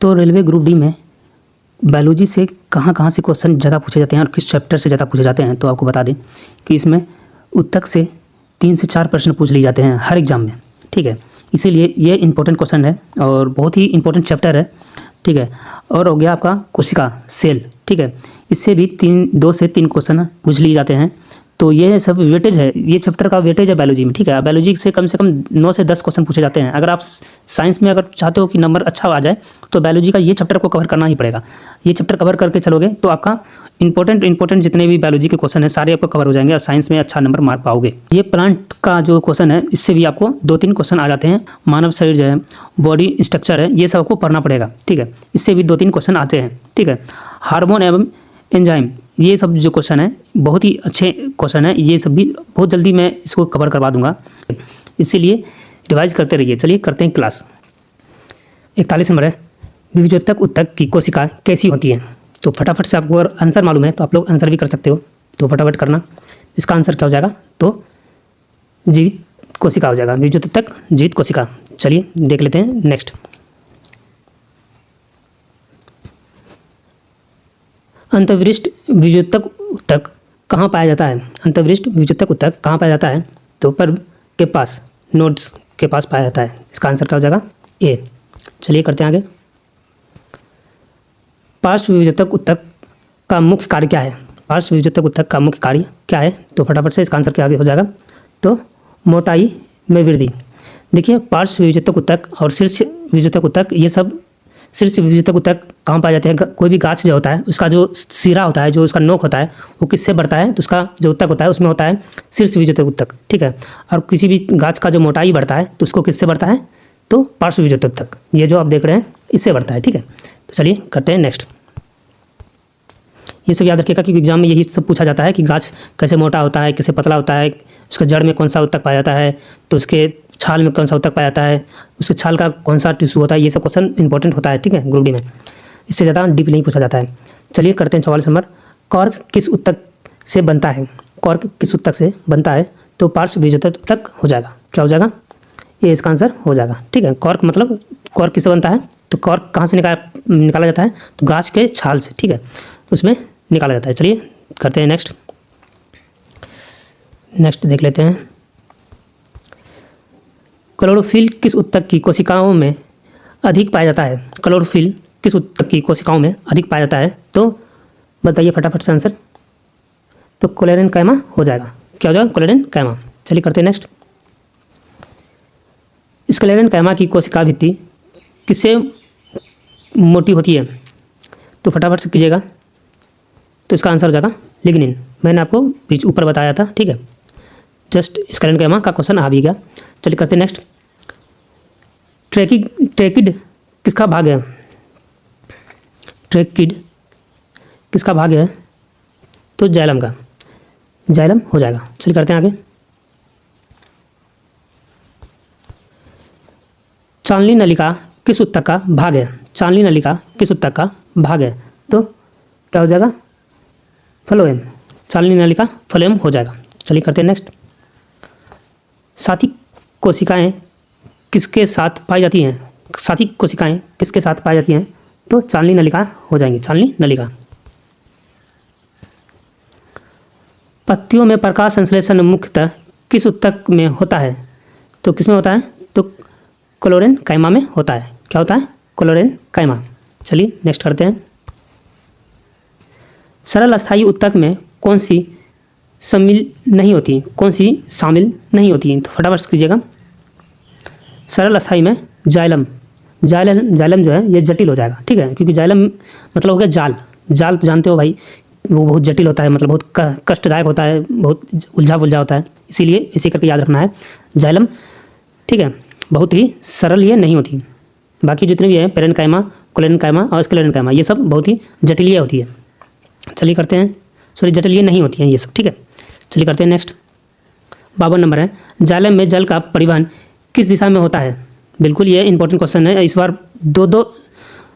तो railway group D में biology से कहाँ से क्वेश्चन ज़्यादा पूछे जाते हैं और किस चैप्टर से ज़्यादा पूछे जाते हैं, तो आपको बता दें कि इसमें उत्तक से 3 से 4 प्रश्न पूछ लिए जाते हैं हर एग्ज़ाम में, ठीक है। इसीलिए ये इंपॉर्टेंट क्वेश्चन है और बहुत ही इंपॉर्टेंट चैप्टर है, ठीक है। और हो गया आपका कोशिका सेल, ठीक है, इससे भी 2 से 3 क्वेश्चन पूछ लिए जाते हैं। तो ये सब वेटेज है, ये चैप्टर का वेटेज है बायोलॉजी में, ठीक है। बायोलॉजी से कम 9 से 10 क्वेश्चन पूछे जाते हैं। अगर आप साइंस में अगर चाहते हो कि नंबर अच्छा आ जाए तो बायोलॉजी का ये चैप्टर को कवर करना ही पड़ेगा। ये चैप्टर कवर करके चलोगे तो आपका इंपॉर्टेंट जितने भी बायोलॉजी के क्वेश्चन हैं सारे आपको कवर हो जाएंगे और साइंस में अच्छा नंबर मार पाओगे। ये प्लांट का जो क्वेश्चन है इससे भी आपको 2-3 क्वेश्चन आ जाते हैं। मानव शरीर जो है, बॉडी स्ट्रक्चर है, ये सब आपको पढ़ना पड़ेगा, ठीक है। इससे भी 2-3 क्वेश्चन आते हैं, ठीक है। हार्मोन एवं एंजाइम, ये सब जो क्वेश्चन है बहुत ही अच्छे क्वेश्चन है, ये सब भी बहुत जल्दी मैं इसको कवर करवा दूंगा, इसीलिए रिवाइज करते रहिए। चलिए करते हैं क्लास। 41 नंबर है, विभजोतक उत्तक की कोशिका कैसी होती है। तो फटाफट से आपको अगर आंसर मालूम है तो आप लोग आंसर भी कर सकते हो, तो फटाफट करना। इसका आंसर क्या हो जाएगा, तो जीवित कोशिका हो जाएगा, विभजोतक जीवित कोशिका। चलिए देख लेते हैं नेक्स्ट। अंतर्वृष्ट विभजोतक उत्तक कहाँ पाया जाता है। अंतर्वृष्ट विभजोतक उत्तक कहाँ पाया जाता है, तो पर्व के पास, नोड्स के पास पाया जाता है। इसका आंसर क्या हो जाएगा, ए। चलिए करते हैं आगे। पार्श्व विभजोतक उत्तक का मुख्य कार्य क्या है। पार्श्व विभजोतक उत्तक का मुख्य कार्य क्या है, तो फटाफट से इसका आंसर क्या आगे हो जाएगा, तो मोटाई में वृद्धि। देखिए पार्श्व विभजोतक उत्तक और शीर्ष विभजोतक उत्तक, ये सब शीर्ष विभजोतक उत्तक कहाँ पाए जाते हैं। कोई भी गाछ जो होता है उसका जो सिरा होता है, जो उसका नोक होता है, वो किससे बढ़ता है, तो उसका जो उत्तक होता है उसमें होता है शीर्ष विभजोतक उत्तक, ठीक है। और किसी भी गाछ का जो मोटाई बढ़ता है तो उसको किससे बढ़ता है, तो पार्श्व विभजोतक उत्तक, ये जो आप देख रहे हैं इससे बढ़ता है, ठीक है। तो चलिए करते हैं नेक्स्ट। ये सब याद रखिएगा क्योंकि एग्जाम में यही सब पूछा जाता है कि गाछ कैसे मोटा होता है, कैसे पतला होता है, उसके जड़ में कौन सा उत्तक पाया जाता है, तो उसके छाल में कौन सा उत्तक पाया जाता है, उसके छाल का कौन सा टिश्यू होता है। ये सब क्वेश्चन इंपॉर्टेंट होता है, ठीक है, ग्रुप डी में। इससे ज़्यादा डीप नहीं पूछा जाता है। चलिए करते हैं 44 नंबर। कॉर्क किस उत्तक से बनता है। कॉर्क किस उत्तक से बनता है, तो पार्श्व विभजोतक उत्तक हो जाएगा। क्या हो जाएगा, ये इसका आंसर हो जाएगा, ठीक है। कॉर्क मतलब कॉर्क किससे बनता है, तो कॉर्क कहाँ से निकाला जाता है, तो गाछ के छाल से, ठीक है, उसमें निकाला जाता है। चलिए करते हैं नेक्स्ट देख लेते हैं। क्लोरोफिल किस उत्तक की कोशिकाओं में अधिक पाया जाता है। क्लोरोफिल किस उत्तक की कोशिकाओं में अधिक पाया जाता है, तो बताइए फटाफट से आंसर, तो क्लोरेनकाइमा हो जाएगा। क्या हो जाएगा, क्लोरेनकाइमा। चलिए करते हैं नेक्स्ट। क्लोरेनकाइमा की कोशिका भित्ति किससे मोटी होती है, तो फटाफट से कीजिएगा, तो इसका आंसर हो जाएगा लिग्निन। मैंने आपको बीच ऊपर बताया था, ठीक है। जस्ट स्क्लेरेनकाइमा का क्वेश्चन आ भी गया। चलिए करते हैं नेक्स्ट। ट्रैकिड किसका भाग है। ट्रैकिड किसका भाग है, तो जाइलम का, जाइलम हो जाएगा। चलिए करते हैं आगे। चालनी नलिका किस उत्तक का भाग है। चालनी नलिका किस उत्तक का भाग है, तो क्या हो जाएगा, फ्लोएम। चालनी नलिका फ्लोएम हो जाएगा। चलिए करते हैं नेक्स्ट। साथी कोशिकाएं किसके साथ पाई जाती हैं। साथी कोशिकाएं किसके साथ पाई जाती हैं, तो चालनी नलिका हो जाएंगी, चालनी नलिका। पत्तियों में प्रकाश संश्लेषण मुख्यतः किस उत्तक में होता है, तो किस में होता है, तो क्लोरेनकाइमा में होता है। क्या होता है, क्लोरेनकाइमा। चलिए नेक्स्ट करते हैं। सरल अस्थायी उत्तक में कौन सी शामिल नहीं होती, कौन सी शामिल नहीं होती, तो फटाफट से कीजिएगा। सरल अस्थायी में जाइलम, जाइलम जो है ये जटिल हो जाएगा, ठीक है, क्योंकि जाइलम मतलब हो गया जाल। जाल तो जानते हो भाई, वो बहुत जटिल होता है, मतलब बहुत कष्टदायक होता है, बहुत उलझा होता है, इसीलिए इसी करके याद रखना है जाइलम, ठीक है। बहुत ही सरल ये नहीं होती। बाकी जितने भी है पेरेनकाइमा, क्लोरेनकाइमा और स्क्लेरेनकाइमा, ये सब बहुत ही जटिल होती है। चलिए करते हैं, सॉरी जटिल ये नहीं होती हैं ये सब, ठीक है। चलिए करते हैं नेक्स्ट। 52 नंबर है, जाइलम में जल का परिवहन किस दिशा में होता है। बिल्कुल ये इंपॉर्टेंट क्वेश्चन है, इस बार दो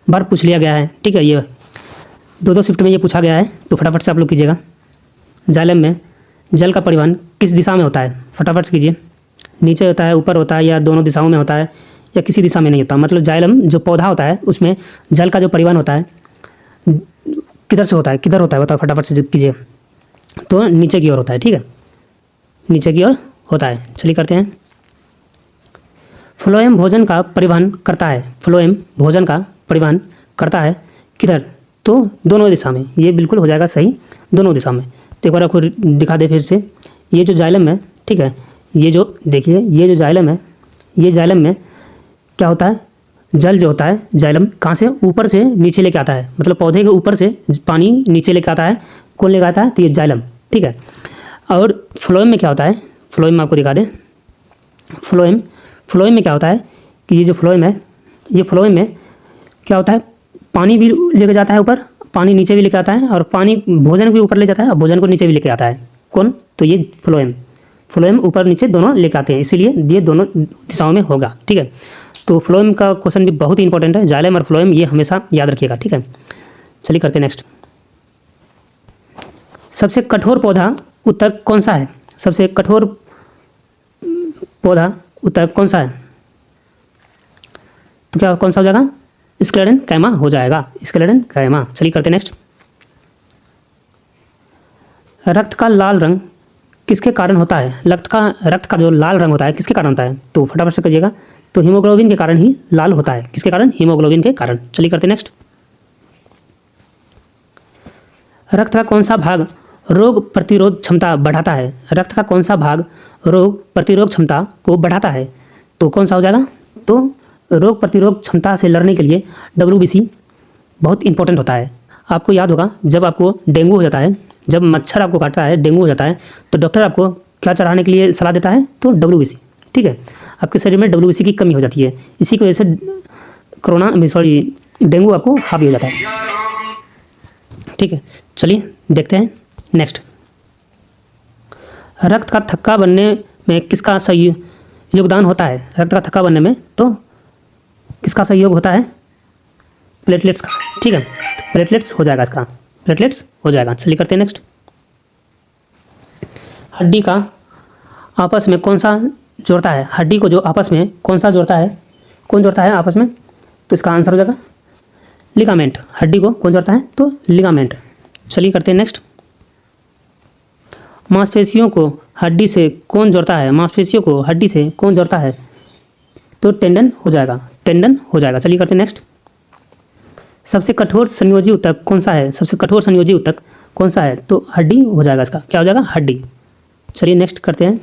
बार पूछ लिया गया है, ठीक है। ये 2 शिफ्ट में ये पूछा गया है, तो फटाफट से आप लोग कीजिएगा। जाइलम में जल का परिवहन किस दिशा में होता है, फटाफट से कीजिए। नीचे होता है, ऊपर होता है, या दोनों दिशाओं में होता है, या किसी दिशा में नहीं होता। मतलब जाइलम जो पौधा होता है उसमें जल का जो परिवहन होता है किधर से होता है, किधर होता है बताओ फटाफट से कीजिए। तो नीचे की ओर होता है, ठीक है, नीचे की ओर होता है। चलिए करते हैं। फ्लोएम भोजन का परिवहन करता है, फ्लोएम भोजन का परिवहन करता है किधर, तो दोनों दिशा में। ये बिल्कुल हो जाएगा सही, दोनों दिशा में। तो एक बार आपको दिखा दे फिर से, ये जो जाइलम है, ठीक है, ये जो देखिए ये जो जाइलम है, ये जाइलम में क्या होता है, जल जो होता है जाइलम कहाँ से ऊपर से नीचे लेके आता है, मतलब पौधे के ऊपर से पानी नीचे लेके आता है। कौन लेके आता है, तो ये जाइलम, ठीक है। और फ्लोएम में क्या होता है, फ्लोएम में आपको दिखा दें, फ्लोएम में क्या होता है कि ये जो फ्लोएम है, ये फ्लोएम में क्या होता है, पानी भी लेके जाता है ऊपर, पानी नीचे भी लेके आता है, और पानी भोजन भी ऊपर ले जाता है और भोजन को नीचे भी लेके आता है। कौन, तो ये फ्लोएम ऊपर नीचे दोनों लेके आते हैं, इसीलिए ये दोनों दिशाओं में होगा, ठीक है। तो फ्लोएम का क्वेश्चन भी बहुत ही इंपॉर्टेंट है, जाइलम और फ्लोएम, ये हमेशा याद रखिएगा, ठीक है। चलिए करते हैं नेक्स्ट। सबसे कठोर पौधा ऊतक कौन सा है, सबसे कठोर पौधा ऊतक कौन सा है, तो क्या कौन सा हो जाएगा, स्क्लेडन कैमा हो जाएगा, स्क्लेडन कैमा। चलिए करते हैं नेक्स्ट। रक्त का लाल रंग किसके कारण होता है, रक्त का जो लाल रंग होता है किसके कारण होता है, तो फटाफट से करिएगा। तो हीमोग्लोबिन के कारण ही लाल होता है, किसके कारण, हीमोग्लोबिन के कारण। चलिए करते हैं नेक्स्ट। रक्त का कौन सा भाग रोग प्रतिरोध क्षमता बढ़ाता है, रक्त का कौन सा भाग रोग प्रतिरोध क्षमता को बढ़ाता है, तो कौन सा हो जाएगा, तो रोग प्रतिरोध क्षमता से लड़ने के लिए WBC बहुत इंपॉर्टेंट होता है। आपको याद होगा जब आपको डेंगू हो जाता है, जब मच्छर आपको काटता है, डेंगू हो जाता है, तो डॉक्टर आपको क्या चढ़ाने के लिए सलाह देता है, तो WBC, ठीक है। आपके शरीर में WBC की कमी हो जाती है, इसी की वजह से डेंगू आपको हावी हो जाता है, ठीक है। चलिए देखते हैं नेक्स्ट। रक्त का थक्का बनने में किसका सही योगदान होता है, रक्त का थक्का बनने में तो किसका सहयोग होता है, प्लेटलेट्स का, ठीक है। प्लेटलेट्स हो जाएगा, इसका प्लेटलेट्स हो जाएगा। चलिए करते हैं नेक्स्ट। हड्डी का आपस में कौन सा जोड़ता है, हड्डी को जो आपस में कौन सा जोड़ता है, कौन जोड़ता है आपस में, तो इसका आंसर हो जाएगा लिगामेंट। हड्डी को कौन जोड़ता है, तो लिगामेंट। चलिए करते हैं नेक्स्ट। मांसपेशियों को हड्डी से कौन जोड़ता है, मांसपेशियों को हड्डी से कौन जोड़ता है, तो टेंडन हो जाएगा, टेंडन हो जाएगा। चलिए करते हैं नेक्स्ट। सबसे कठोर संयोजी ऊतक कौन सा है, सबसे कठोर संयोजी ऊतक कौन सा है, तो हड्डी हो जाएगा, इसका क्या हो जाएगा, हड्डी। चलिए नेक्स्ट करते हैं।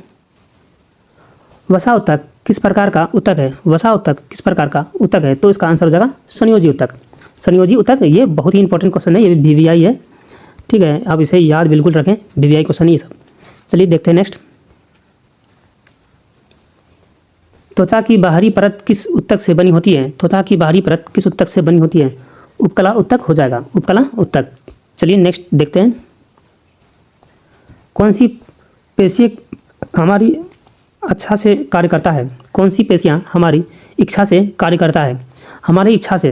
वसा ऊतक किस प्रकार का ऊतक है, वसा ऊतक किस प्रकार का ऊतक है, तो इसका आंसर हो जाएगा संयोजी ऊतक। संयोजी ऊतक ये बहुत ही इंपॉर्टेंट क्वेश्चन है, ये भी VVI है, ठीक है। आप इसे याद बिल्कुल रखें, VVI क्वेश्चन ये सब। चलिए देखते हैं नेक्स्ट। त्वचा की बाहरी परत किस ऊतक से बनी होती है, त्वचा की बाहरी परत किस ऊतक से बनी होती है, उपकला ऊतक हो जाएगा, उपकला ऊतक। चलिए नेक्स्ट देखते हैं। कौन सी पेशी हमारी अच्छा से कार्य करता है, कौन सी पेशियाँ हमारी इच्छा से कार्य करता है, हमारी इच्छा से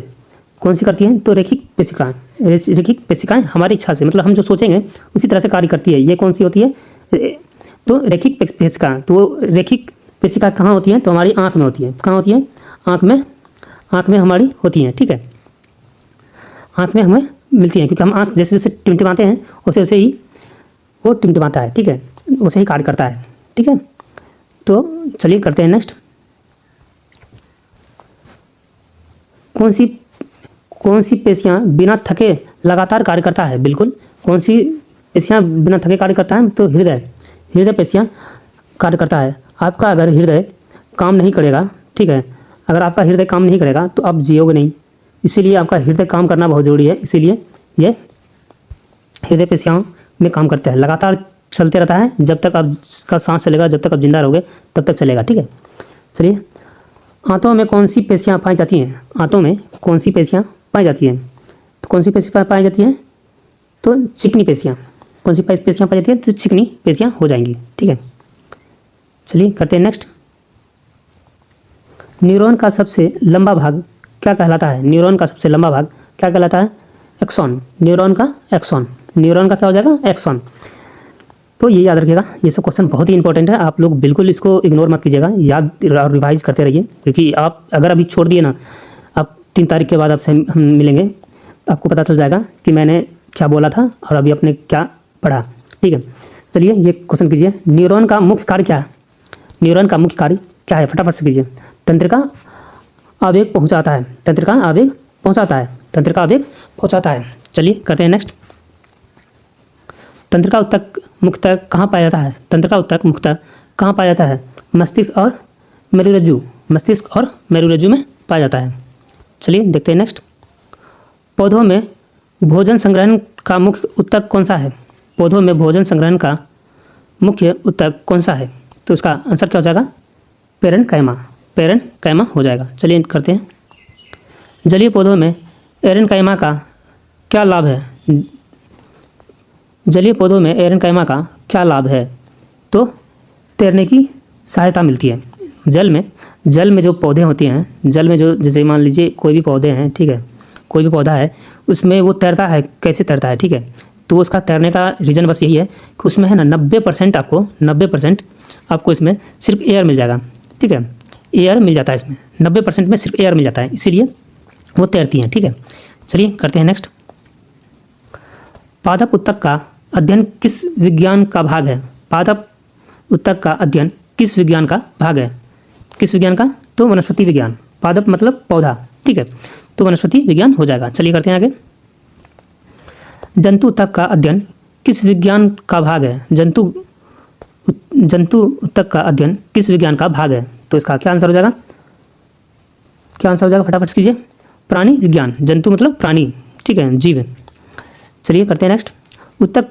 कौन सी करती हैं, तो रेखिक पेशिकाएँ, रेखिक पेशिकाएँ हमारी इच्छा से, मतलब हम जो सोचेंगे उसी तरह से कार्य करती है। ये कौन सी होती है, तो रेखिक पेशिका। तो रेखिक पेशिका कहाँ होती हैं, तो हमारी आँख में होती है, कहाँ होती है, आँख में हमारी होती हैं, ठीक है। आँख में हमें मिलती हैं, क्योंकि हम आँख जैसे जैसे टिमटिमाते हैं वैसे वैसे ही वो टिमटिमाता है, ठीक है, वैसे ही कार्य करता है, ठीक है। तो चलिए करते हैं नेक्स्ट। कौन सी पेशियाँ बिना थके लगातार कार्य करता है, बिल्कुल कौन सी पेशियाँ बिना थके कार्य करता है, तो हृदय पेशियाँ कार्य करता है। आपका अगर हृदय काम नहीं करेगा, ठीक है, अगर आपका हृदय काम नहीं करेगा तो आप जियोगे नहीं, इसीलिए आपका हृदय काम करना बहुत ज़रूरी है, इसीलिए ये हृदय पेशियाओं में काम करता है, लगातार चलते रहता है, जब तक आपका सांस चलेगा, जब तक आप जिंदा रहोगे तब तक चलेगा, ठीक है। चलिए, आंतों में कौन सी पेशियाँ पाई जाती हैं, आंतों में कौन सी पेशियाँ पाई जाती हैं, तो कौन सी पेशियाँ पाई जाती हैं, तो चिकनी पेशियाँ, कौन सी पेशियाँ पाई जाती हैं, तो चिकनी पेशियाँ हो जाएंगी, ठीक है। चलिए करते हैं नेक्स्ट। न्यूरॉन का सबसे लंबा भाग क्या कहलाता है, न्यूरॉन का सबसे लंबा भाग क्या कहलाता है, एक्सॉन। न्यूरॉन का एक्सॉन, न्यूरॉन का क्या हो जाएगा, एक्सॉन। तो ये याद रखिएगा, ये सब क्वेश्चन बहुत ही इंपॉर्टेंट है, आप लोग बिल्कुल इसको इग्नोर मत कीजिएगा, याद और रिवाइज करते रहिए, क्योंकि आप अगर अभी छोड़ दिए ना, आप 3 तारीख के बाद आपसे हम मिलेंगे, आपको पता चल जाएगा कि मैंने क्या बोला था और अभी आपने क्या पढ़ा। ठीक है, चलिए ये क्वेश्चन कीजिए, न्यूरॉन का मुख्य कार्य क्या है? न्यूरॉन का मुख्य कार्य क्या है? फटाफट से कीजिए। तंत्रिका आवेग पहुँचाता है, तंत्रिका आवेग पहुँचाता है, तंत्रिका आवेग पहुँचाता है। चलिए करते हैं नेक्स्ट। तंत्रिका उत्तक मुख्यतः कहाँ पाया जाता है? तंत्रिका उत्तक मुख्यतः कहाँ पाया जाता है? मस्तिष्क और मेरुरज्जु, मस्तिष्क और मेरुरज्जु में पाया जाता है। चलिए देखते हैं नेक्स्ट। पौधों में भोजन संग्रहण का मुख्य उत्तक कौन सा है? पौधों में भोजन संग्रहण का मुख्य उत्तक कौन सा है? तो इसका आंसर क्या हो जाएगा? पेरेन्काइमा, पेरेन्काइमा हो जाएगा। चलिए करते हैं। जलीय पौधों में पेरेन्काइमा का क्या लाभ है? जलीय पौधों में पेरेन्काइमा का क्या लाभ है? तो तैरने की सहायता मिलती है। जल में जो पौधे होते हैं, जल में जो, जैसे मान लीजिए कोई भी पौधे हैं, ठीक है, कोई भी पौधा है, उसमें वो तैरता है, कैसे तैरता है? ठीक है, तो उसका तैरने का रीज़न बस यही है कि उसमें है ना 90% आपको इसमें सिर्फ एयर मिल जाएगा। ठीक है, एयर मिल जाता है इसमें, 90% में सिर्फ एयर मिल जाता है, इसीलिए वो तैरती हैं। ठीक है, चलिए करते हैं नेक्स्ट। पादप उत्तक का अध्ययन किस विज्ञान का भाग है? पादप उत्तक का अध्ययन किस विज्ञान का भाग है? किस विज्ञान का? तो वनस्पति विज्ञान। पादप मतलब पौधा, ठीक है, तो वनस्पति विज्ञान हो जाएगा। चलिए करते हैं आगे। जंतु उत्तक का अध्ययन किस विज्ञान का भाग है? जंतु उत्तक का अध्ययन किस विज्ञान का भाग है? तो इसका क्या आंसर हो जाएगा? क्या आंसर हो जाएगा? फटाफट से कीजिए। प्राणी विज्ञान। जंतु मतलब प्राणी, ठीक है, जीव। चलिए करते हैं नेक्स्ट। उत्तक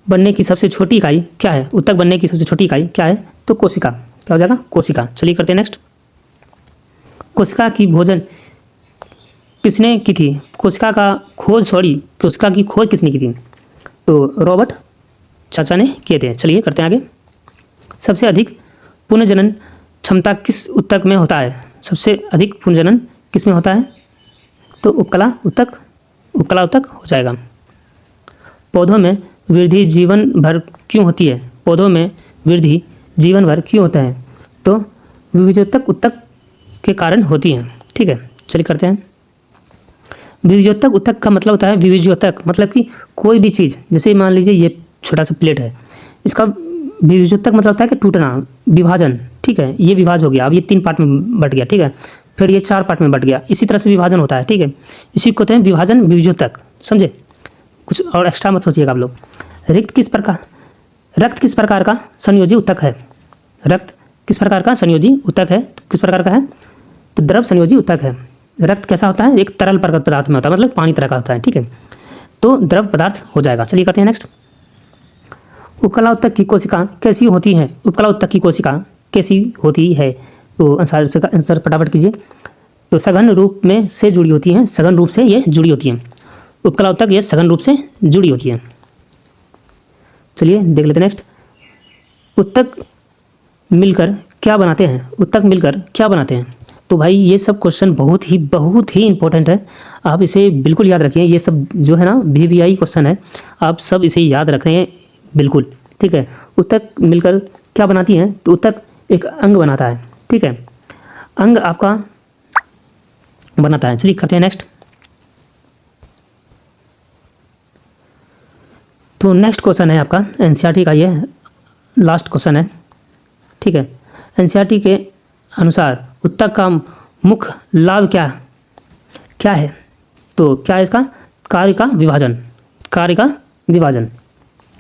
बनने की सबसे छोटी इकाई क्या है? उत्तक बनने की सबसे छोटी इकाई क्या है? तो कोशिका। क्या हो जाएगा? कोशिका। चलिए करते हैं नेक्स्ट। कोशिका की भोजन किसने की थी? कोशिका की खोज किसने की थी? तो रॉबर्ट चाचा ने किए थे। चलिए करते हैं आगे। सबसे अधिक पुनर्जनन क्षमता किस उत्तक में होता है? सबसे अधिक पुनर्जनन किस में होता है? तो उपकला उत्तक हो जाएगा। पौधों में वृद्धि जीवन भर क्यों होती है? पौधों में वृद्धि जीवन भर क्यों होता है? तो विविधोत्तक उत्तक के कारण होती हैं। ठीक है, चलिए करते हैं। विविधोत्तक उत्तक का मतलब होता है, विविधोत्तक मतलब कि कोई भी चीज़, जैसे मान लीजिए ये छोटा सा प्लेट है, इसका विविधोत्तक मतलब होता है कि टूटना, विभाजन। ठीक है, ये विभाजन हो गया, अब ये 3 पार्ट में बट गया, ठीक है, फिर ये 4 पार्ट में बट गया, इसी तरह से विभाजन होता है। ठीक है, इसी को कहते हैं विभाजन, विविधोत्तक। समझे? कुछ और एक्स्ट्रा मत सोचिएगा आप लोग। रक्त किस प्रकार का संयोजी उत्तक है? रक्त किस प्रकार का संयोजी उत्तक है? किस प्रकार का है? तो द्रव संयोजी उत्तक है। रक्त कैसा होता है? एक तरल पदार्थ में होता है, मतलब पानी तरह का होता है। ठीक है, तो द्रव पदार्थ हो जाएगा। चलिए करते हैं नेक्स्ट। उपकला उत्तक की कोशिका कैसी होती है? उपकला उत्तक की कोशिका कैसी होती है? तो आंसर फटाफट कीजिए। तो सघन रूप में से जुड़ी होती हैं, सघन रूप से ये जुड़ी होती हैं। उपकला उत्तक ये सघन रूप से जुड़ी होती है। चलिए देख लेते हैं नेक्स्ट। उत्तक मिलकर क्या बनाते हैं? उत्तक मिलकर क्या बनाते हैं? तो भाई ये सब क्वेश्चन बहुत ही इंपॉर्टेंट है, आप इसे बिल्कुल याद रखिए। ये सब जो है ना VVI क्वेश्चन है, आप सब इसे याद रखें बिल्कुल। ठीक है, उत्तक मिलकर क्या बनाती हैं? तो उत्तक एक अंग बनाता है। ठीक है, अंग आपका बनाता है। चलिए करते हैं नेक्स्ट। तो नेक्स्ट क्वेश्चन है आपका NCERT का, ये लास्ट क्वेश्चन है। ठीक है, NCERT के अनुसार उत्तक का मुख्य लाभ क्या है? तो क्या है इसका? कार्य का विभाजन।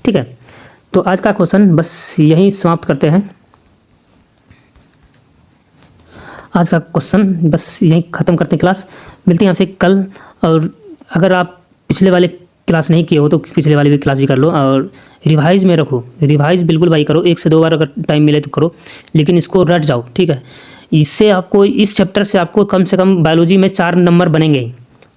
ठीक है, तो आज का क्वेश्चन बस यहीं समाप्त करते हैं। आज का क्वेश्चन बस यहीं ख़त्म करते हैं। क्लास मिलती है आपसे कल, और अगर आप पिछले वाले क्लास नहीं किए हो तो पिछले वाली भी क्लास भी कर लो, और रिवाइज में रखो। रिवाइज बिल्कुल भाई करो, 1 से 2 बार अगर टाइम मिले तो करो, लेकिन इसको रट जाओ। ठीक है, इससे आपको, इस चैप्टर से आपको कम से कम बायोलॉजी में 4 नंबर बनेंगे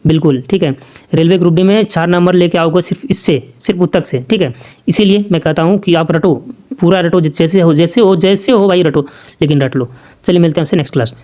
बिल्कुल। ठीक है, रेलवे ग्रुप डी में 4 नंबर लेके आओगे सिर्फ इससे, सिर्फ उत्तक से। ठीक है, इसीलिए मैं कहता हूँ कि आप रटो, पूरा रटो, जैसे हो भाई रटो, लेकिन रट लो। चलिए मिलते हैं आपसे नेक्स्ट क्लास में।